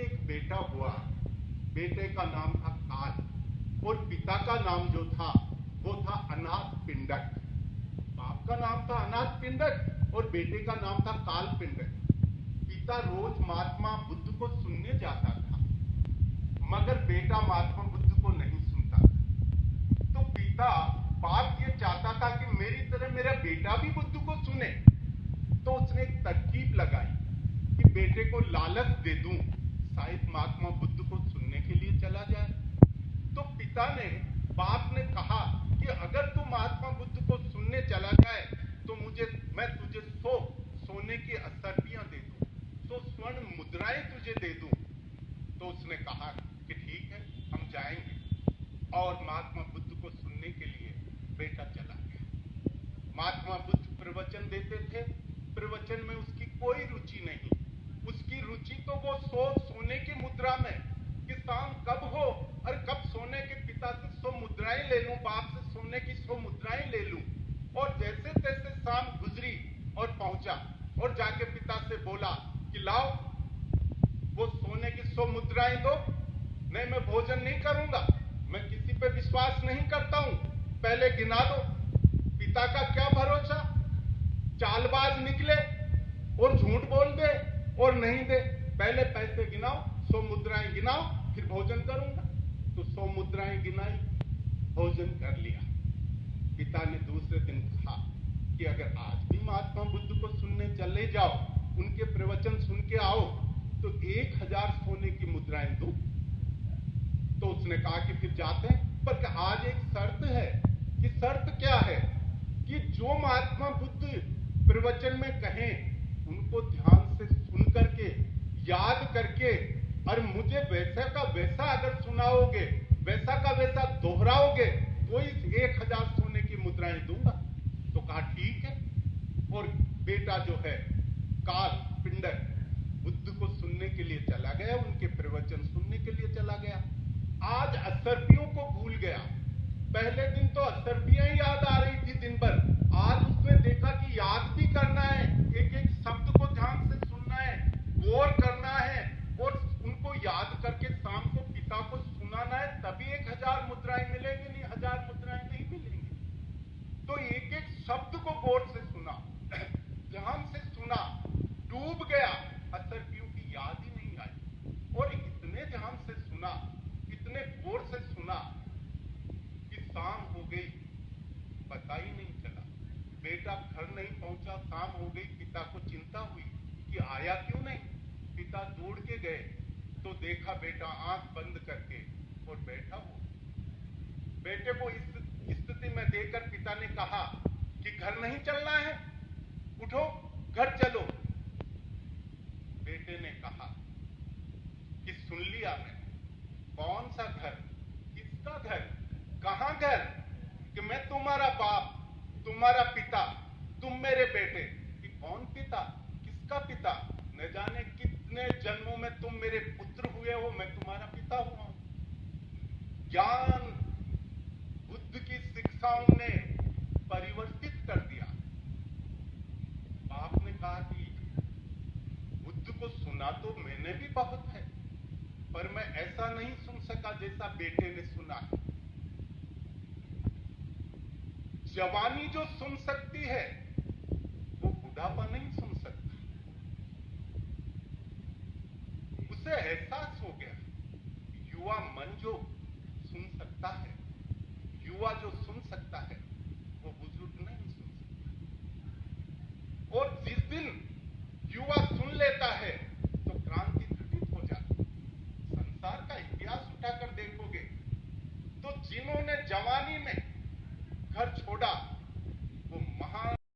एक बेटा हुआ। बेटे का नाम था काल और पिता का नाम जो था वो था अनाथ पिंडक। बाप का नाम था अनाथ पिंडक और बेटे का नाम था काल पिंडक। पिता रोज महात्मा बुद्ध को सुनने जाता था, मगर बेटा महात्मा बुद्ध को नहीं सुनता था। तो पिता बाप ये चाहता था कि मेरी तरह मेरा बेटा भी बुद्ध को सुने। तो उसने एक तरकीब लगाई कि बेटे को लालच दे दूं, शायद महात्मा बुद्ध को सुनने के लिए चला जाए। तो पिता ने, बाप ने कहा कि अगर तू महात्मा बुद्ध को सुनने चला जाए तो मैं तुझे सोने की असरपियां दे दूं, 100 स्वर्ण मुद्राएं तुझे दे दूं। तो उसने कहा कि ठीक है, हम जाएंगे। और महात्मा बुद्ध को सुनने के लिए बेटा चला गया। महात्मा बुद्ध प्रवचन देते थे, प्रवचन में उसकी कोई रुचि नहीं। उसकी रुचि तो वो सोने की मुद्रा में, कि शाम कब हो और कब सोने के पिता से 100 मुद्राएं ले लूं, बाप से सोने की 100 मुद्राएं ले लूं। और जैसे तैसे शाम गुजरी और पहुंचा और जाके पिता से बोला कि लाओ वो सोने की 100 मुद्राएं दो। नहीं, मैं भोजन नहीं करूंगा, मैं किसी पे विश्वास नहीं करता हूं, पहले गिना दो। पिता का क्या भरोसा, चालबाज निकले और झूठ बोल दे और नहीं दे। पहले पैसे गिनाओ, 100 मुद्राएं गिनाओ, फिर भोजन करूंगा। तो 100 मुद्राएं गिनाई, भोजन कर लिया। पिता ने दूसरे दिन कहा कि अगर आज भी महात्मा बुद्ध को सुनने चले जाओ, उनके प्रवचन सुन के आओ, तो 1000 सोने की मुद्राएं दूं। तो उसने कहा कि फिर जाते हैं, पर आज एक शर्त है। कि शर्त क्या है? कि जो महात्मा बुद्ध प्रवचन में कहें उनको ध्यान से सुन करके, याद करके, और मुझे वैसा का वैसा अगर सुनाओगे, वैसा का वैसा दोहराओगे, तो इस 1000 सोने की मुद्राएं दूंगा। तो कहा ठीक है। और बेटा जो है काल पिंडक बुद्ध को सुनने के लिए चला गया, उनके प्रवचन सुनने के लिए चला गया। आज असरपियों को भूल गया। पहले दिन तो असरपियां ही याद आ रही थी दिन भर। आज उसने देखा कि याद भी करना है, एक एक शब्द को ध्यान से सुनना है, गौर करना है और उनको याद करके शाम को पिता को सुनाना है, तभी 1000 मुद्राएं मिलेंगी, नहीं 1000 मुद्राएं नहीं मिलेंगी। तो एक एक शब्द को गौर से सुना, ध्यान से सुना, डूब गया। असरपियों की याद ही नहीं आई। और इतने ध्यान से सुना, इतने गौर से सुना कि शाम हो गई, पता ही नहीं चला। बेटा घर नहीं पहुंचा, शाम हो गई। पिता को चिंता हुई कि आया क्यों नहीं। पिता दौड़ के गए तो देखा बेटा आंख बंद करके और बैठा हुआ। बेटे को इस स्थिति में देखकर पिता ने कहा कि घर नहीं चलना है, उठो घर चलो। बेटे ने कहा कि सुन लिया मैंने, कौन सा घर, किसका घर, कहां घर, कि मैं तुम्हारा बाप, तुम्हारा पिता, तुम मेरे बेटे। कि कौन पिता, किसका पिता, न जाने कितने जन्मों में तुम मेरे पुत्र हुए हो, मैं तुम्हारा पिता हुआ हूं। ज्ञान बुद्ध की शिक्षाओं ने परिवर्तित कर दिया। बाप ने कहा कि बुद्ध को सुना तो मैंने भी बहुत है, पर मैं ऐसा नहीं सुन सका जैसा बेटे ने सुना है। जवानी जो सुन सकती है वो बुढ़ापा नहीं सुन सकता। उसे एहसास हो गया, युवा मन जो सुन सकता है, युवा जो सुन सकता है, वो बुजुर्ग नहीं सुन सकता। और जिस दिन युवा सुन लेता है तो क्रांति घटित हो जाती। संसार का इतिहास उठाकर देखोगे तो जिन्होंने जवानी में घर छोड़ा,